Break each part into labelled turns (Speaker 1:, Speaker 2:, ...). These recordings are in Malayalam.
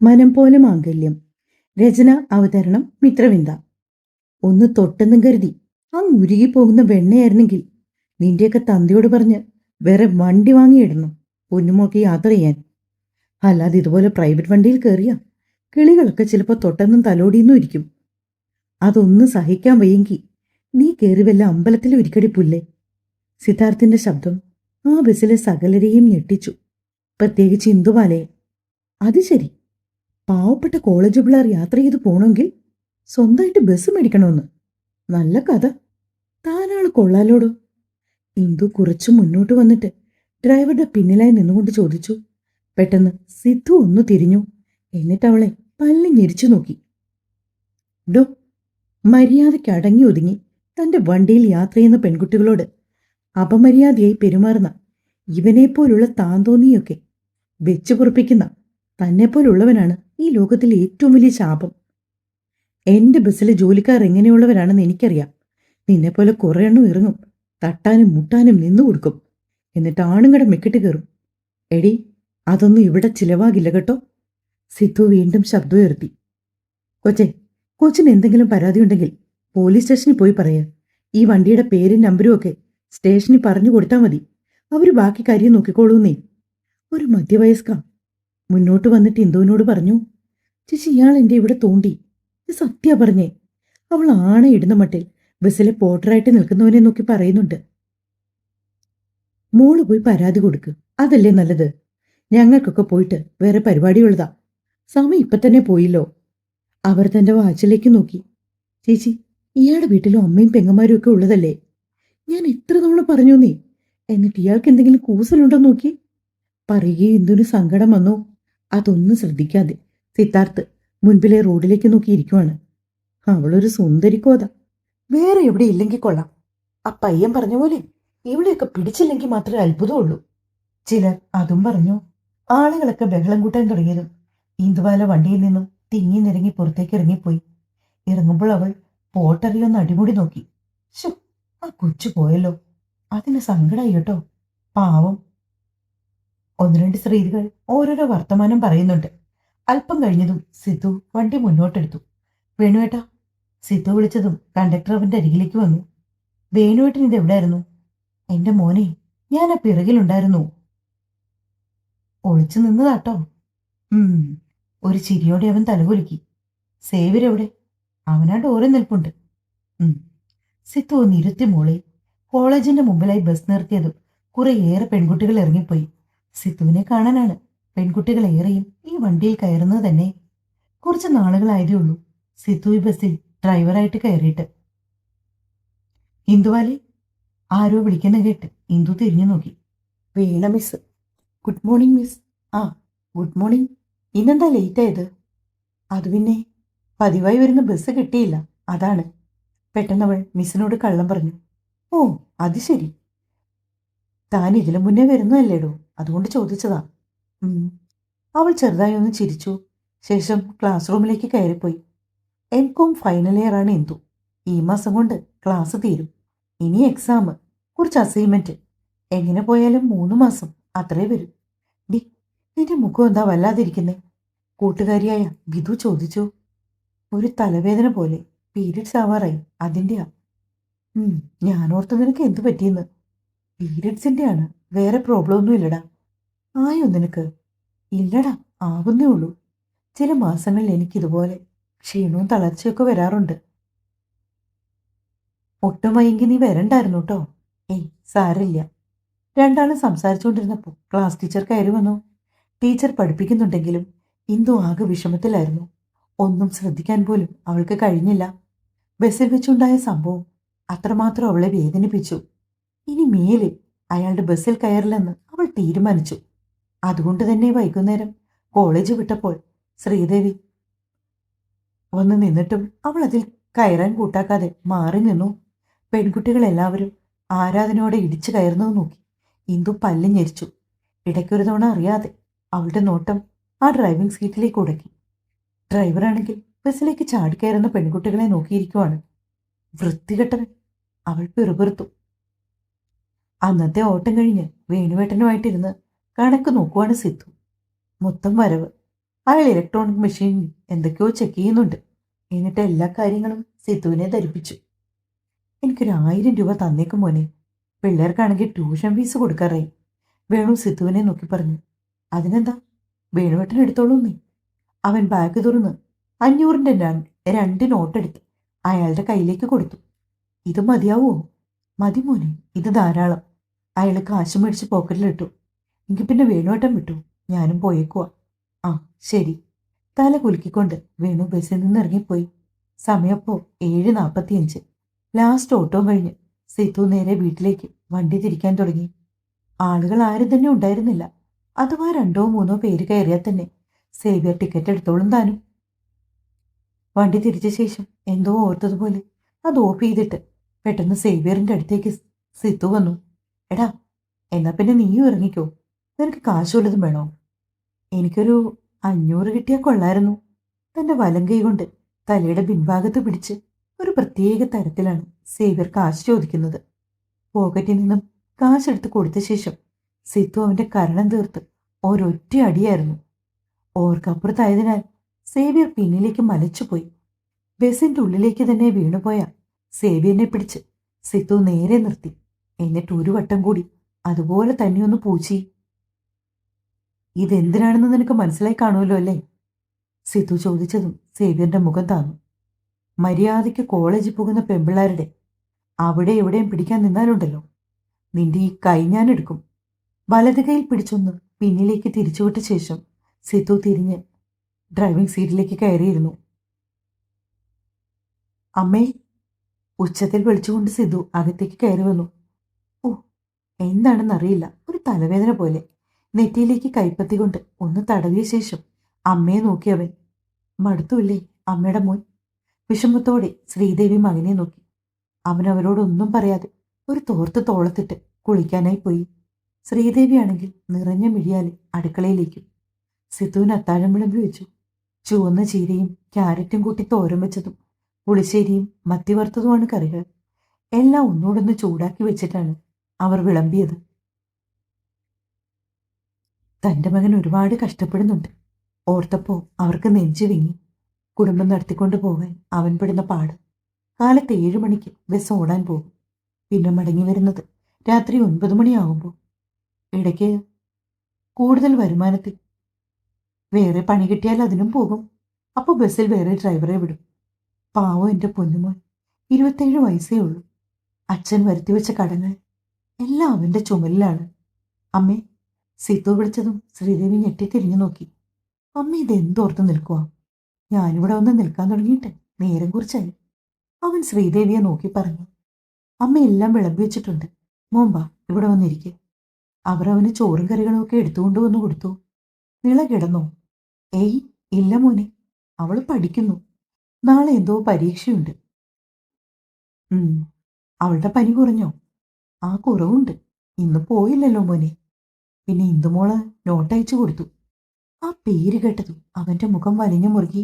Speaker 1: മനം പോലെ മാംഗല്യം. രചന അവതരണം മിത്രവിന്ദ. ഒന്ന് തൊട്ടെന്നും കരുതി അങ്ങ് ഉരുകിപ്പോകുന്ന വെണ്ണയായിരുന്നെങ്കിൽ നിന്റെയൊക്കെ തന്തയോട് പറഞ്ഞ് വേറെ വണ്ടി വാങ്ങിയിടണം പൊന്നുമോൾക്ക് യാത്ര ചെയ്യാൻ. അല്ലാതെ ഇതുപോലെ പ്രൈവറ്റ് വണ്ടിയിൽ കയറിയ കിളികളൊക്കെ ചിലപ്പോൾ തൊട്ടെന്നും തലോടിയെന്നും ഇരിക്കും. അതൊന്നും സഹിക്കാൻ വയ്യെങ്കിൽ നീ കയറി വല്ല അമ്പലത്തിലും ഇരിക്കടി പുല്ലേ. സിദ്ധാർത്ഥിന്റെ ശബ്ദം ആ ബസ്സിലെ സകലരെയും ഞെട്ടിച്ചു, പ്രത്യേകിച്ച് ഇന്ദുബാലയെ. അത് ശരി, പാവപ്പെട്ട കോളേജ് പിള്ളേർ യാത്ര ചെയ്ത് പോണമെങ്കിൽ സ്വന്തമായിട്ട് ബസ് മേടിക്കണമെന്ന്. നല്ല കഥ. താനാള് കൊള്ളാലോടോ. ഇന്ദു കുറച്ചു മുന്നോട്ട് വന്നിട്ട് ഡ്രൈവറുടെ പിന്നിലായി നിന്നുകൊണ്ട് ചോദിച്ചു. പെട്ടെന്ന് സിദ്ധു ഒന്ന് തിരിഞ്ഞു. എന്നിട്ട് അവളെ പല്ലി ഞെരിച്ചു നോക്കി. ഡോ, മര്യാദയ്ക്ക് അടങ്ങി ഒതുങ്ങി തന്റെ വണ്ടിയിൽ യാത്ര ചെയ്യുന്ന പെൺകുട്ടികളോട് അപമര്യാദയായി പെരുമാറുന്ന ഇവനെപ്പോലുള്ള താന്തോന്നിയൊക്കെ വെച്ചു പൊറപ്പിക്കുന്ന തന്നെപ്പോലുള്ളവനാണ് ഈ ലോകത്തിലെ ഏറ്റവും വലിയ ശാപം. എന്റെ ബസ്സിലെ ജോലിക്കാർ എങ്ങനെയുള്ളവരാണെന്ന് എനിക്കറിയാം. നിന്നെപ്പോലെ കുറെ എണ്ണം ഇറങ്ങും, തട്ടാനും മുട്ടാനും നിന്നു കൊടുക്കും, എന്നിട്ട് ആണുങ്ങളുടെ മെക്കിട്ട് കയറും. എടി, അതൊന്നും ഇവിടെ ചിലവാകില്ല കേട്ടോ. സിദ്ധു വീണ്ടും ശബ്ദമുയർത്തി. കൊച്ചിന് എന്തെങ്കിലും പരാതി ഉണ്ടെങ്കിൽ പോലീസ് സ്റ്റേഷനിൽ പോയി പറയാ. ഈ വണ്ടിയുടെ പേരും നമ്പരും ഒക്കെ സ്റ്റേഷനിൽ പറഞ്ഞു കൊടുത്താൽ മതി. അവര് ബാക്കി കാര്യം നോക്കിക്കോളൂന്നേ. ഒരു മധ്യവയസ്ക മുന്നോട്ട് വന്നിട്ട് ഇന്ദുവിനോട് പറഞ്ഞു. ചേച്ചി, ഇയാൾ എന്റെ ഇവിടെ തോണ്ടി. സത്യ പറഞ്ഞേ. അവൾ ആണയിടുന്ന മട്ടിൽ ബസ്സിലെ പോർട്ടറായിട്ട് നിൽക്കുന്നവനെ നോക്കി പറയുന്നുണ്ട്. മോള് പോയി പരാതി കൊടുക്ക്, അതല്ലേ നല്ലത്. ഞങ്ങൾക്കൊക്കെ പോയിട്ട് വേറെ പരിപാടിയുള്ളതാ. സമയം ഇപ്പൊ തന്നെ പോയില്ലോ. അവർ തന്റെ വാച്ചിലേക്ക് നോക്കി. ചേച്ചി, ഇയാളുടെ വീട്ടിലും അമ്മയും പെങ്ങന്മാരും ഒക്കെ ഉള്ളതല്ലേ. ഞാൻ എത്ര തവണ പറഞ്ഞു നീ. എന്നിട്ട് ഇയാൾക്ക് എന്തെങ്കിലും കൂസലുണ്ടോ നോക്കി. പറയുകയും എന്തൊരു സങ്കടം വന്നോ. അതൊന്നും ശ്രദ്ധിക്കാതെ സിദ്ധാർത്ഥ് മുൻപിലെ റോഡിലേക്ക് നോക്കിയിരിക്കുവാണ്. അവളൊരു സുന്ദരിക്കോത. വേറെ എവിടെ ഇല്ലെങ്കിൽ കൊള്ളാം. ആ പയ്യൻ പറഞ്ഞ പോലെ ഇവിടെയൊക്കെ പിടിച്ചില്ലെങ്കിൽ മാത്രമേ അത്ഭുതമുള്ളൂ. ചിലർ അതും പറഞ്ഞു. ആളുകളൊക്കെ ബഹളം കൂട്ടാൻ തുടങ്ങിയതും ഇന്ദുബാല വണ്ടിയിൽ നിന്നും തിങ്ങി നിരങ്ങി പുറത്തേക്ക് ഇറങ്ങിപ്പോയി. ഇറങ്ങുമ്പോൾ അവൾ പോട്ടറിലൊന്ന് അടിമുടി നോക്കി. ശോ, ആ കൊച്ചു പോയല്ലോ. അതിന് സങ്കടായി കേട്ടോ, പാവം. ഒന്ന് രണ്ട് സ്ത്രീകൾ ഓരോരോ വർത്തമാനം പറയുന്നുണ്ട്. അല്പം കഴിഞ്ഞതും സിദ്ധു വണ്ടി മുന്നോട്ടെടുത്തു. വേണുവേട്ടാ. സിദ്ധു വിളിച്ചതും കണ്ടക്ടർ അവന്റെ അരികിലേക്ക് വന്നു. വേണുവേട്ടൻ ഇത് എവിടെയായിരുന്നു? എന്റെ മോനെ, ഞാൻ ആ പിറകിലുണ്ടായിരുന്നു. ഒളിച്ചു നിന്നതാട്ടോ. ഒരു ചിരിയോടെ അവൻ തലകുലുക്കി. സേവിരെവിടെ? അവനാ ഡോറിൽ നിൽപ്പുണ്ട്. സിദ്ധു ഒന്ന് ഇരുത്തി മോളെ. കോളേജിന്റെ മുമ്പിലായി ബസ് നിർത്തിയതും കുറേയേറെ പെൺകുട്ടികൾ ഇറങ്ങിപ്പോയി. സിദ്ധുവിനെ കാണാനാണ് പെൺകുട്ടികൾ ഏറെയും ഈ വണ്ടിയിൽ കയറുന്നത് തന്നെ. കുറച്ച് നാളുകളായതേ ഉള്ളൂ സിദ്ധു ഈ ബസ്സിൽ ഡ്രൈവറായിട്ട് കയറിയിട്ട്. ഇന്ദുവാലെ, ആരോ വിളിക്കുന്ന കേട്ട് ഇന്ദു തിരിഞ്ഞു നോക്കി. വീണ മിസ്. Good morning miss. ആ, ഗുഡ് മോർണിംഗ്. ഇന്നെന്താ ലേറ്റ് ആയത്? അത് പിന്നെ പതിവായി വരുന്ന ബസ് കിട്ടിയില്ല, അതാണ്. പെട്ടെന്നവൾ മിസ്സിനോട് കള്ളം പറഞ്ഞു. ഓ, അത് ശരി. താൻ ഇതിനു മുന്നേ വരുന്നതല്ലേടോ, അതുകൊണ്ട് ചോദിച്ചതാ. അവൾ ചെറുതായി ഒന്ന് ചിരിച്ചു. ശേഷം ക്ലാസ് റൂമിലേക്ക് കയറിപ്പോയി. എംകോം ഫൈനൽ ഇയർ ആണ് ഇന്ദു. ഈ മാസം കൊണ്ട് ക്ലാസ് തീരും. ഇനി എക്സാം, കുറച്ച് അസൈൻമെന്റ്. എങ്ങനെ പോയാലും 3 മാസം അത്രേ വരും. ഡി, നിന്റെ മുഖം എന്താ വല്ലാതിരിക്കുന്നേ? കൂട്ടുകാരിയായ വിധു ചോദിച്ചു. ഒരു തലവേദന പോലെ. പീരിയഡ്സ് ആവാറായി, അതിൻ്റെയാ. ഞാനോർത്ത് നിനക്ക് എന്തു പറ്റിയെന്ന്. പീരിയഡ്സിന്റെ ആണ്, വേറെ പ്രോബ്ലം ഒന്നും ഇല്ലടാ. ആയോ നിനക്ക്? ഇല്ലടാ, ആവുന്നേ ഉള്ളൂ. ചില മാസങ്ങളിൽ എനിക്കിതുപോലെ ക്ഷീണവും തളർച്ചയൊക്കെ വരാറുണ്ട്. ഒട്ടും വൈകി നീ വരണ്ടായിരുന്നു കേട്ടോ. ഏയ് സാരില്ല. രണ്ടാളും സംസാരിച്ചുകൊണ്ടിരുന്നപ്പോൾ ക്ലാസ് ടീച്ചർ കയറി വന്നു. ടീച്ചർ പഠിപ്പിക്കുന്നുണ്ടെങ്കിലും ഇന്ദു ആകെ വിഷമത്തിലായിരുന്നു. ഒന്നും ശ്രദ്ധിക്കാൻ പോലും അവൾക്ക് കഴിഞ്ഞില്ല. ബസ്സിൽ വെച്ചുണ്ടായ സംഭവം അത്രമാത്രം അവളെ വേദനിപ്പിച്ചു. ഇനി മേലിൽ അയാളുടെ ബസ്സിൽ കയറില്ലെന്ന് അവൾ തീരുമാനിച്ചു. അതുകൊണ്ട് തന്നെ വൈകുന്നേരം കോളേജ് വിട്ടപ്പോൾ ശ്രീദേവി വന്ന് നിന്നിട്ടും അവൾ അതിൽ കയറാൻ കൂട്ടാക്കാതെ മാറി നിന്നു. പെൺകുട്ടികളെല്ലാവരും ആരാധനയോടെ ഇടിച്ചു കയറുന്നത് നോക്കി ഇന്ദു പല്ല് ഞെരിച്ചു. ഇടയ്ക്കൊരു തവണ അറിയാതെ അവളുടെ നോട്ടം ആ ഡ്രൈവിംഗ് സീറ്റിലേക്ക് ഉടക്കി. ഡ്രൈവറാണെങ്കിൽ ബസ്സിലേക്ക് ചാടിക്കയറുന്ന പെൺകുട്ടികളെ നോക്കിയിരിക്കുവാണ്. വൃത്തികെട്ടവൻ, അവൾ പിറുപിറുത്തു. അന്നത്തെ ഓട്ടം കഴിഞ്ഞ് വേണുവേട്ടനുമായിട്ടിരുന്ന് കണക്ക് നോക്കുവാണ് സിദ്ധു. മൊത്തം വരവ് അയാൾ ഇലക്ട്രോണിക് മെഷീനിൽ എന്തൊക്കെയോ ചെക്ക് ചെയ്യുന്നുണ്ട്. എന്നിട്ട് എല്ലാ കാര്യങ്ങളും സിത്തുവിനെ ധരിപ്പിച്ചു. എനിക്കൊരു 1000 രൂപ തന്നേക്കും മോനെ. പിള്ളേർക്കാണെങ്കിൽ ട്യൂഷൻ ഫീസ് കൊടുക്കാറായി. വേണു സിത്തുവിനെ നോക്കി പറഞ്ഞു. അതിനെന്താ, വേണുവേട്ടൻ എടുത്തോളൂ നീ. അവൻ ബാഗ് തുറന്ന് 500ന്റെ രണ്ട് നോട്ടെടുത്ത് അയാളുടെ കയ്യിലേക്ക് കൊടുത്തു. ഇത് മതിയാവോ? മതി മോനെ, ഇത് ധാരാളം. അയാൾ കാശ് മേടിച്ച് പോക്കറ്റിലിട്ടു. എങ്കിൽ പിന്നെ വേണുവേട്ടൻ വിട്ടു, ഞാനും പോയേക്കുവാ. ആ ശരി. തല കുലുക്കിക്കൊണ്ട് വേണു ബസ്സിൽ നിന്ന് ഇറങ്ങിപ്പോയി. സമയപ്പോ 7:45. ലാസ്റ്റ് ഓട്ടോ കഴിഞ്ഞ് സിത്തു നേരെ വീട്ടിലേക്ക് വണ്ടി തിരിക്കാൻ തുടങ്ങി. ആളുകൾ ആരും തന്നെ ഉണ്ടായിരുന്നില്ല. അഥവാ 2-3 പേര് കയറിയാൽ തന്നെ സേവ്യർ ടിക്കറ്റ് എടുത്തോളും താനും. വണ്ടി തിരിച്ച ശേഷം എന്തോ ഓർത്തതുപോലെ അത് ഓഫ് ചെയ്തിട്ട് പെട്ടെന്ന് സേവ്യറിന്റെ അടുത്തേക്ക് സിത്തു വന്നു. എടാ, എന്നാ പിന്നെ നീയും ഇറങ്ങിക്കോ. നിനക്ക് കാശ് വല്ലതും വേണോ? എനിക്കൊരു 500 കിട്ടിയാൽ കൊള്ളായിരുന്നു. തന്റെ വലം കൈ കൊണ്ട് തലയുടെ പിൻഭാഗത്ത് പിടിച്ച് ഒരു പ്രത്യേക തരത്തിലാണ് സേവ്യർ കാശ് ചോദിക്കുന്നത്. പോക്കറ്റിൽ നിന്നും കാശെടുത്ത് കൊടുത്ത ശേഷം സിത്തു അവന്റെ കരണം തീർത്ത് ഒരൊറ്റ അടിയായിരുന്നു. ഓർക്കപ്പുറത്തായതിനാൽ സേവ്യർ പിന്നിലേക്ക് മലച്ചുപോയി. ബസിന്റെ ഉള്ളിലേക്ക് തന്നെ വീണുപോയ സേവ്യറിനെ പിടിച്ച് സിത്തു നേരെ നിർത്തി. എന്നിട്ട് ഒരു വട്ടം കൂടി അതുപോലെ തന്നെയൊന്ന് പൂച്ചി. ഇതെന്തിനാണെന്ന് നിനക്ക് മനസ്സിലായി കാണുമല്ലോ അല്ലേ? സിത്തു ചോദിച്ചതും സേവ്യറിന്റെ മുഖം താന്നു. മര്യാദയ്ക്ക് കോളേജിൽ പോകുന്ന പെമ്പിള്ളാരുടെ അവിടെ എവിടെയും പിടിക്കാൻ നിന്നാലുണ്ടല്ലോ, നിന്റെ ഈ കൈ ഞാനെടുക്കും. വലത് കൈയിൽ പിടിച്ചൊന്ന് പിന്നിലേക്ക് തിരിച്ചുവിട്ട ശേഷം സിത്തു തിരിഞ്ഞ് ഡ്രൈവിംഗ് സീറ്റിലേക്ക് കയറിയിരുന്നു. അമ്മേ, ഉച്ചത്തിൽ വിളിച്ചുകൊണ്ട് സിത്തു അകത്തേക്ക് കയറി വന്നു. ഓ, എന്താണെന്നറിയില്ല, ഒരു തലവേദന പോലെ. നെറ്റിയിലേക്ക് കൈപ്പത്തിക്കൊണ്ട് ഒന്ന് തടവിയ ശേഷം അമ്മയെ നോക്കിയവൻ. മടുത്തുമില്ലേ അമ്മയുടെ മോൻ? വിഷമത്തോടെ ശ്രീദേവി മകനെ നോക്കി. അവൻ അവരോടൊന്നും പറയാതെ ഒരു തോർത്ത് തോളത്തിട്ട് കുളിക്കാനായി പോയി. ശ്രീദേവിയാണെങ്കിൽ നിറഞ്ഞ മിഴിയാലെ അടുക്കളയിലേക്കും. സിത്തുവിന് അത്താഴം വിളമ്പി വെച്ചു. ചുവന്ന ചീരയും ക്യാരറ്റും കൂട്ടി തോരൻ വെച്ചതും പുളിശ്ശേരിയും മത്തി വറുത്തതുമാണ് കറികൾ. എല്ലാം ഒന്നുകൂടൊന്ന് ചൂടാക്കി വെച്ചിട്ടാണ് അവർ വിളമ്പിയത്. തന്റെ മകൻ ഒരുപാട് കഷ്ടപ്പെടുന്നുണ്ട്. ഓർത്തപ്പോ അവർക്ക് നെഞ്ചു വിങ്ങി. കുടുംബം നടത്തിക്കൊണ്ടു പോകാൻ അവൻ പെടുന്ന പാട്. കാലത്ത് 7 മണിക്ക് ബസ് ഓടാൻ പോകും. പിന്നെ മടങ്ങി വരുന്നത് രാത്രി 9 മണിയാകുമ്പോൾ. ഇടയ്ക്ക് കൂടുതൽ വരുമാനത്തിൽ വേറെ പണി കിട്ടിയാൽ അതിനും പോകും. അപ്പോൾ ബസ്സിൽ വേറെ ഡ്രൈവറെ വിടും. പാവം എൻ്റെ പൊന്നുമോൻ, 27 വയസ്സേ ഉള്ളൂ. അച്ഛൻ വരുത്തിവെച്ച കടങ്ങൾ എല്ലാം അവൻ്റെ ചുമലിലാണ്. അമ്മേ, സിത്തു വിളിച്ചതും ശ്രീദേവി ഞെട്ടി തിരിഞ്ഞു നോക്കി. അമ്മ ഇതെന്തോർത്ത് നിൽക്കുക? ഞാനിവിടെ വന്ന് നിൽക്കാൻ തുടങ്ങിയിട്ട് നേരം കുറിച്ചായി. അവൻ ശ്രീദേവിയെ നോക്കി പറഞ്ഞു. അമ്മ എല്ലാം വിളമ്പി വെച്ചിട്ടുണ്ട്, മോമ്പാ ഇവിടെ വന്നിരിക്കെ. അവർ അവന് ചോറും കറികളും ഒക്കെ എടുത്തുകൊണ്ട് വന്നു കൊടുത്തു. നിള കിടന്നോ? ഏയ് ഇല്ല മോനെ, അവൾ പഠിക്കുന്നു. നാളെ എന്തോ പരീക്ഷയുണ്ട്. അവളുടെ പനി കുറഞ്ഞോ? ആ, കുറവുണ്ട്. ഇന്ന് പോയില്ലല്ലോ മോനെ. പിന്നെ ഇന്ദുമോള് നോട്ടയച്ചു കൊടുത്തു. ആ പേര് കേട്ടതും അവന്റെ മുഖം വലിഞ്ഞു മുറുകി.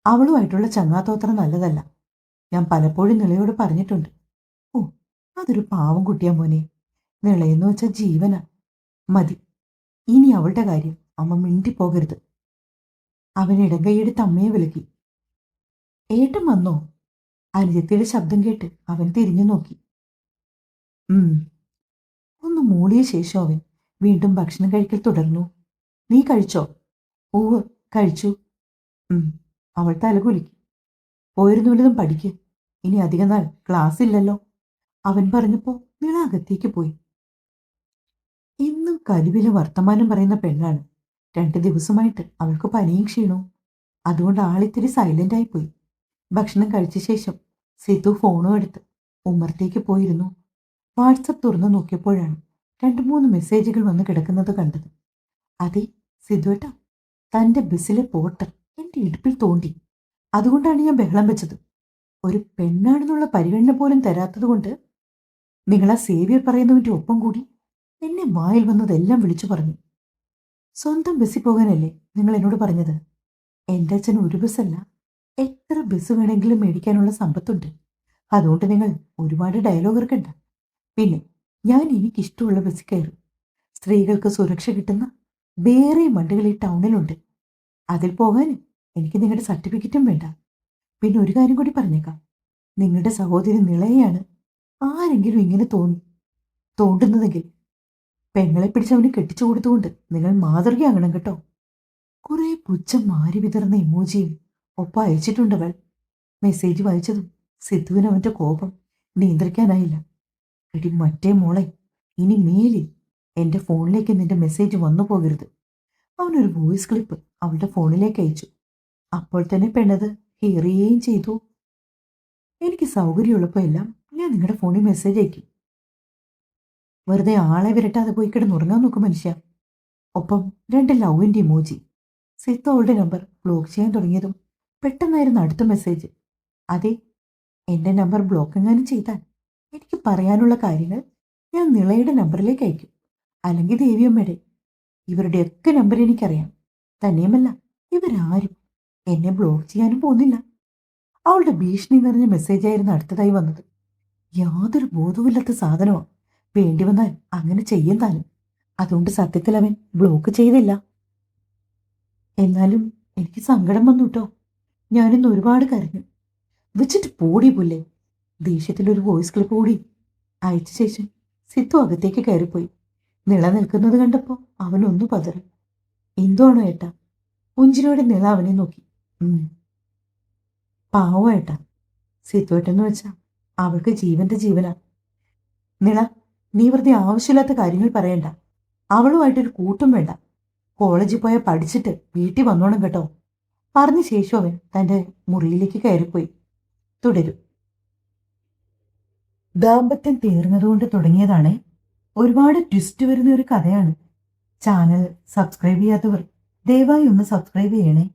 Speaker 1: അവളുമായിട്ടുള്ള ചങ്ങാത്തോത്ര നല്ലതല്ല. ഞാൻ പലപ്പോഴും നിളയോട് പറഞ്ഞിട്ടുണ്ട്. ഓ, അതൊരു പാവം കുട്ടിയാ മോനെ. നിളയെന്ന് വെച്ച ജീവനാ. മതി, ഇനി അവളുടെ കാര്യം അമ്മ മിണ്ടിപ്പോകരുത്. അവൻ ഇടങ്കൈയെടുത്ത് അമ്മയെ വിലക്കി. ഏട്ടൻ വന്നോ? അനുജത്തിയുടെ ശബ്ദം കേട്ട് അവൻ തിരിഞ്ഞു നോക്കി. ഒന്ന് മൂളിയ ശേഷം അവൻ വീണ്ടും ഭക്ഷണം കഴിക്കൽ തുടർന്നു. നീ കഴിച്ചോ? ഓവ്, കഴിച്ചു. അവൾ തലകുലുക്കി. പോയിരുന്നു വല്ലതും പഠിക്ക്. ഇനി അധികം നാൾ ക്ലാസ് ഇല്ലല്ലോ. അവൻ പറഞ്ഞപ്പോ നിള അകത്തേക്ക് പോയി. ഇന്നും കലിവിലെ വർത്തമാനം പറയുന്ന പെണ്ണാണ്. 2 ദിവസമായിട്ട് അവൾക്ക് പനിയും ക്ഷീണവും. അതുകൊണ്ട് ആളിത്തിരി സൈലന്റായി പോയി. ഭക്ഷണം കഴിച്ച ശേഷം സിത്തു ഫോണും എടുത്ത് ഉമ്മറത്തേക്ക് പോയിരുന്നു. വാട്സപ്പ് തുറന്നു നോക്കിയപ്പോഴാണ് 2-3 മെസ്സേജുകൾ വന്ന് കിടക്കുന്നത് കണ്ടത്. അതെ സിദ്ധുവേട്ടാ, തന്റെ ബസ്സിലെ പോർട്ടർ എന്റെ ഇടുപ്പിൽ തോണ്ടി. അതുകൊണ്ടാണ് ഞാൻ ബഹളം വെച്ചത്. ഒരു പെണ്ണാണെന്നുള്ള പരിഗണന പോലും തരാത്തതുകൊണ്ട് നിങ്ങളാ സേവ്യർ പറയുന്നവന്റെ ഒപ്പം കൂടി എന്നെ വായിൽ വന്നതെല്ലാം വിളിച്ചു പറഞ്ഞു. സ്വന്തം ബസ്സിൽ പോകാനല്ലേ നിങ്ങൾ എന്നോട് പറഞ്ഞത്? എൻ്റെ അച്ഛൻ ഒരു ബസ്സല്ല, എത്ര ബസ് വേണമെങ്കിലും മേടിക്കാനുള്ള സമ്പത്തുണ്ട്. അതുകൊണ്ട് നിങ്ങൾ ഒരുപാട് ഡയലോഗ് ഇറക്കണ്ട. പിന്നെ ഞാൻ എനിക്കിഷ്ടമുള്ള ബസ്സിൽ കയറും. സ്ത്രീകൾക്ക് സുരക്ഷ കിട്ടുന്ന വേറെ വണ്ടികൾ ഈ ടൗണിലുണ്ട്. അതിൽ പോകാൻ എനിക്ക് നിങ്ങളുടെ സർട്ടിഫിക്കറ്റും വേണ്ട. പിന്നെ ഒരു കാര്യം കൂടി പറഞ്ഞേക്കാം. നിങ്ങളുടെ സഹോദരി നിളയെയാണ് ആരെങ്കിലും ഇങ്ങനെ തോണ്ടുന്നതെങ്കിൽ പെങ്ങളെ പിടിച്ചവന് കെട്ടിച്ചു കൊടുത്തുകൊണ്ട് നിങ്ങൾ മാതൃകയാകണം കേട്ടോ. കുറെ പുച്ഛം മാറി വിതർന്ന ഇമോജിയും ഒപ്പം അയച്ചിട്ടുണ്ടവൾ. മെസ്സേജ് വായിച്ചതും സിദ്ധുവിന് അവന്റെ കോപം നിയന്ത്രിക്കാനായില്ല. എടി മറ്റേ മോളെ, ഇനി മേലിൽ എന്റെ ഫോണിലേക്ക് നിന്റെ മെസ്സേജ് വന്നു പോകരുത്. അവനൊരു വോയിസ് ക്ലിപ്പ് അവളുടെ ഫോണിലേക്ക് അയച്ചു. അപ്പോൾ തന്നെ പെണ്ണത് ഹിയറുകയും ചെയ്തു. എനിക്ക് സൗകര്യമുള്ളപ്പോൾ എല്ലാം ഞാൻ നിങ്ങളുടെ ഫോണിൽ മെസ്സേജ് അയക്കും. വെറുതെ ആളെ വിരട്ടാതെ പോയി കിടന്നുറങ്ങാൻ നോക്കും മനുഷ്യ. ഒപ്പം 2 ലവിൻ്റെ ഇമോജി. സിത്തു അവളുടെ നമ്പർ ബ്ലോക്ക് ചെയ്യാൻ തുടങ്ങിയതും പെട്ടെന്നായിരുന്നു അടുത്ത മെസ്സേജ്. അതെ, എൻ്റെ നമ്പർ ബ്ലോക്ക് എങ്ങാനും ചെയ്താൽ എനിക്ക് പറയാനുള്ള കാര്യങ്ങൾ ഞാൻ നിളയുടെ നമ്പറിലേക്ക് അയക്കും, അല്ലെങ്കിൽ ദേവിയമ്മയുടെ. ഇവരുടെയൊക്കെ നമ്പർ എനിക്കറിയാം. തന്നെയുമല്ല, ഇവരാരും എന്നെ ബ്ലോക്ക് ചെയ്യാനും പോകുന്നില്ല. അവളുടെ ഭീഷണി നിറഞ്ഞ മെസ്സേജായിരുന്നു അടുത്തതായി വന്നത്. യാതൊരു ബോധവുമില്ലാത്ത സാധനമാണ്. വേണ്ടി വന്നാൽ അങ്ങനെ ചെയ്യും താനും. അതുകൊണ്ട് സത്യത്തിൽ അവൻ ബ്ലോക്ക് ചെയ്തില്ല. എന്നാലും എനിക്ക് സങ്കടം വന്നു കേട്ടോ. ഞാനിന്ന് ഒരുപാട് കരഞ്ഞു. വെച്ചിട്ട് പോടി പുല്ലേ. ദേഷ്യത്തിലൊരു വോയിസ് ക്ലിപ്പ് കൂടി അയച്ച ശേഷം സിത്തു അകത്തേക്ക് കയറിപ്പോയി. നിള നിൽക്കുന്നത് കണ്ടപ്പോൾ അവനൊന്നു പതറി. എന്തോണോ ഏട്ടാ? പുഞ്ചിരിയോടെ നിള അവനെ നോക്കി. പാവം ഏട്ടാ. സിത്തുവേട്ടെന്ന് വെച്ചാ അവൾക്ക് ജീവന്റെ ജീവനാ. നിള, നീ വെറുതെ ആവശ്യമില്ലാത്ത കാര്യങ്ങൾ പറയണ്ട. അവളുമായിട്ടൊരു കൂട്ടും വേണ്ട. കോളേജിൽ പോയാൽ പഠിച്ചിട്ട് വീട്ടിൽ വന്നോണം കേട്ടോ. പറഞ്ഞ ശേഷം അവൻ തൻ്റെ മുറിയിലേക്ക് കയറിപ്പോയി. തുടരും. ദാമ്പത്യം തീർന്നതുകൊണ്ട് തുടങ്ങിയതാണ്. ഒരുപാട് ട്വിസ്റ്റ് വരുന്ന ഒരു കഥയാണ്. ചാനൽ സബ്സ്ക്രൈബ് ചെയ്യാത്തവർ ദയവായി ഒന്ന് സബ്സ്ക്രൈബ് ചെയ്യണേ.